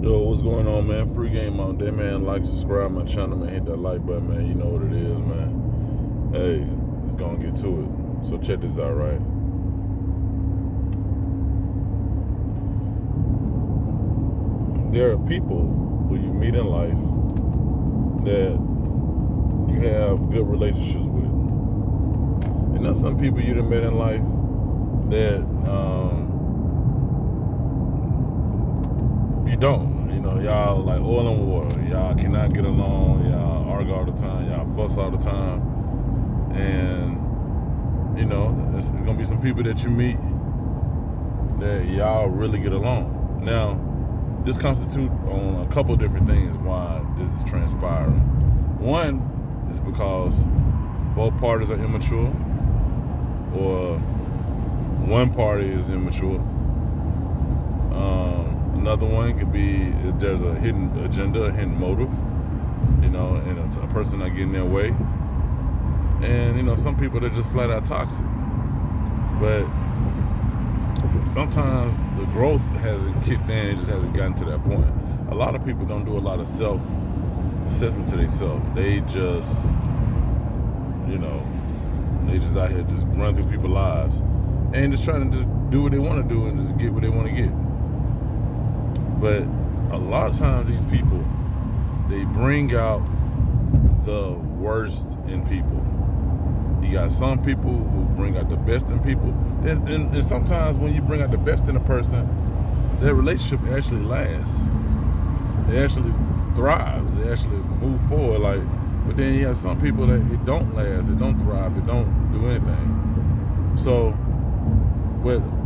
Yo, what's going on, man? Free game all day, man. Like, subscribe my channel, man. Hit that like button, man. You know what it is, man. Hey, let's go and get to it. So check this out, right? There are people who you meet in life that you have good relationships with. And there's some people you done met in life that you don't. You know, y'all like oil and water. Y'all cannot get along. Y'all argue all the time. Y'all fuss all the time. And, you know, there's going to be some people that you meet that y'all really get along. Now, this constitutes on a couple different things why this is transpiring. One is because both parties are immature, or one party is immature. Another one could be if there's a hidden agenda, a hidden motive, you know, and it's a person not getting their way. And, you know, some people are just flat out toxic. But sometimes the growth hasn't kicked in, it just hasn't gotten to that point. A lot of people don't do a lot of self-assessment to themselves. They just, you know, they just out here just run through people's lives and just trying to just do what they want to do and just get what they want to get. But a lot of times these people, they bring out the worst in people. You got some people who bring out the best in people. And sometimes when you bring out the best in a person, their relationship actually lasts. It actually thrives. They actually move forward. But then you have some people that it don't last, it don't thrive, it don't do anything. So,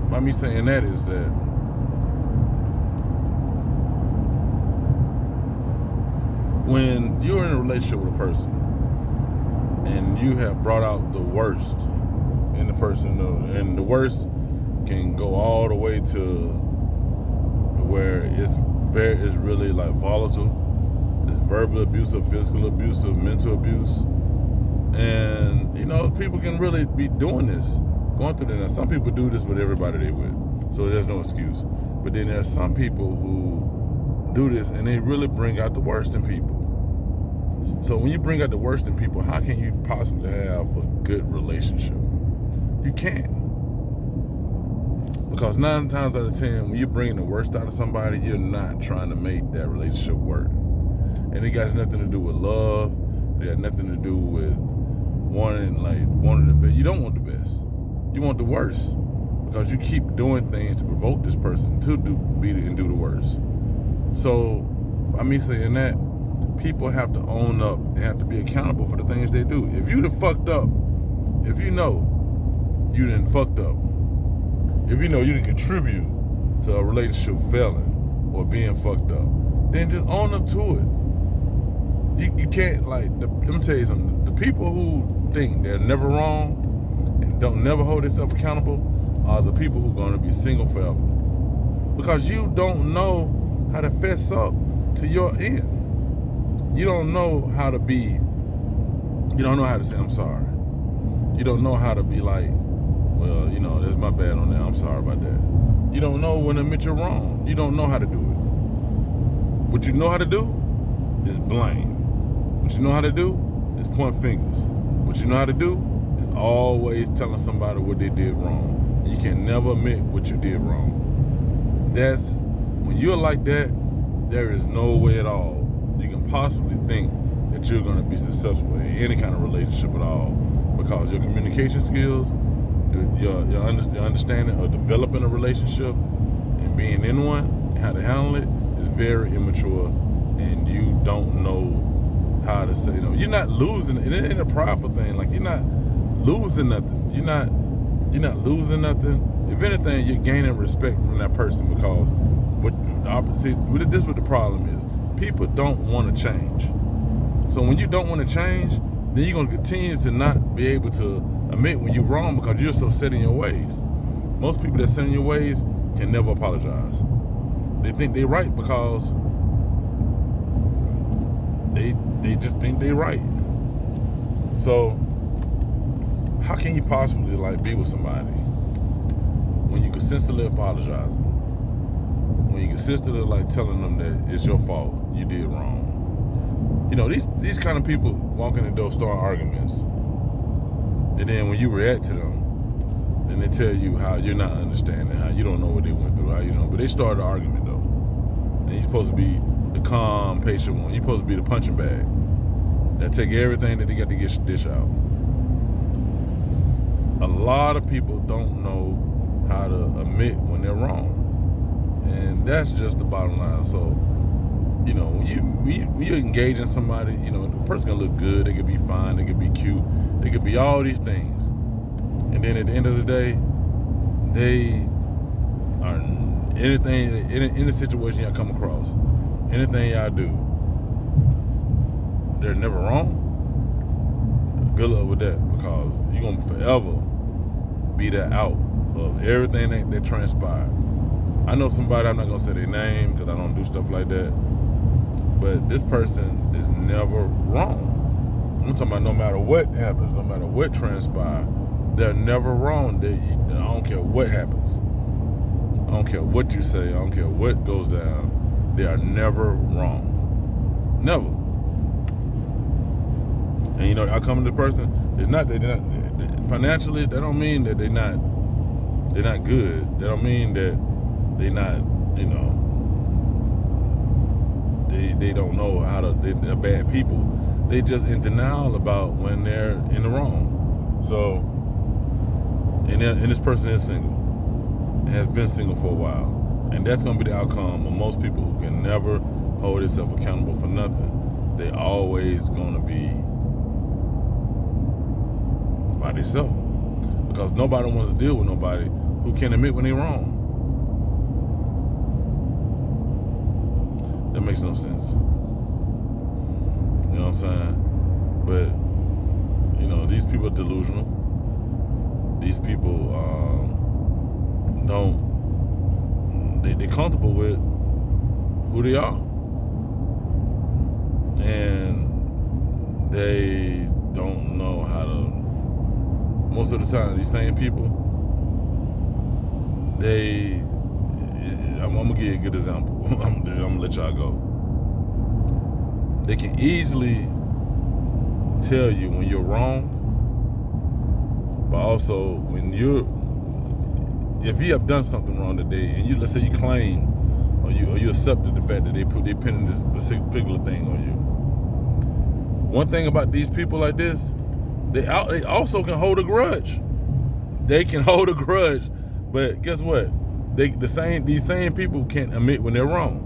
by me saying that is that when you're in a relationship with a person and you have brought out the worst in the person, and the worst can go all the way to where it's really like volatile. It's verbal abuse, physical abuse, mental abuse. And, you know, people can really be doing this, going through this. Some people do this with everybody they with, so there's no excuse. But then there's some people who do this and they really bring out the worst in people. So when you bring out the worst in people, how can you possibly have a good relationship? You can't. Because 9 times out of 10, when you're bringing the worst out of somebody, you're not trying to make that relationship work. And it got nothing to do with love. It got nothing to do with wanting the best. You don't want the best. You want the worst. Because you keep doing things to provoke this person to do the worst. So, by me saying that, people have to own up and have to be accountable for the things they do. If you done fucked up, if you know you done fucked up, if you know you didn't contribute to a relationship failing or being fucked up, then just own up to it. You can't, let me tell you something. The people who think they're never wrong and don't never hold themselves accountable are the people who are going to be single forever. Because you don't know how to fess up to your end. You don't know how to be, you don't know how to say, I'm sorry. You don't know how to be like, well, you know, that's my bad on that. I'm sorry about that. You don't know when to admit you're wrong. You don't know how to do it. What you know how to do is blame. What you know how to do is point fingers. What you know how to do is always telling somebody what they did wrong. You can never admit what you did wrong. When you're like that, there is no way at all you can possibly think that you're going to be successful in any kind of relationship at all, because your communication skills, your understanding of developing a relationship and being in one and how to handle it is very immature, and you don't know how to say no. You're not losing it. It ain't a prideful thing. Like, you're not losing nothing. You're not losing nothing. If anything, you're gaining respect from that person, because this is what the problem is. People don't want to change. So when you don't want to change, then you're going to continue to not be able to admit when you're wrong, because you're so set in your ways. Most people that set in your ways can never apologize. They think they're right because they just think they're right. So how can you possibly be with somebody when you consistently apologizing, when you consistently like telling them that it's your fault, you did wrong. You know, these kind of people walk in the door, start arguments, and then when you react to them, then they tell you how you're not understanding, how you don't know what they went through, how you know. But they started the argument though, and you're supposed to be the calm, patient one. You're supposed to be the punching bag that take everything that they got to get dish out. A lot of people don't know how to admit when they're wrong. And that's just the bottom line. So, you know, when you engage in somebody, you know, the person can look good, they could be fine, they could be cute, they could be all these things. And then at the end of the day, they are anything, in the situation y'all come across, anything y'all do, they're never wrong. Good luck with that, because you're going to forever be that out of everything that transpired. I know somebody, I'm not going to say their name because I don't do stuff like that, but this person is never wrong. I'm talking about no matter what happens, no matter what transpires, they're never wrong. I don't care what happens. I don't care what you say. I don't care what goes down. They are never wrong. Never. And you know, I come to the person, it's not that they're not, financially, that don't mean that they're not good. That don't mean that they not, you know, they don't know how to, they're bad people. They just in denial about when they're in the wrong. So, and this person is single, and has been single for a while. And that's gonna be the outcome of most people who can never hold themselves accountable for nothing. They always gonna be by themselves. Because nobody wants to deal with nobody who can admit when they're wrong. That makes no sense. You know what I'm saying? But, you know, these people are delusional. These people they're comfortable with who they are. And they don't know how to, most of the time, these same people, I'm gonna give you a good example. I'm gonna let y'all go. They can easily tell you when you're wrong, but also if you have done something wrong today, and let's say you claim or you accepted the fact that they pinning this particular thing on you. One thing about these people like this, they also can hold a grudge. They can hold a grudge, but guess what? These same people can't admit when they're wrong.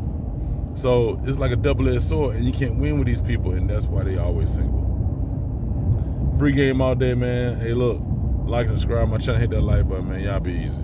So it's like a double-edged sword, and you can't win with these people, and that's why they always single. Free game all day, man. Hey, look, like and subscribe my channel, hit that like button, man. Y'all be easy.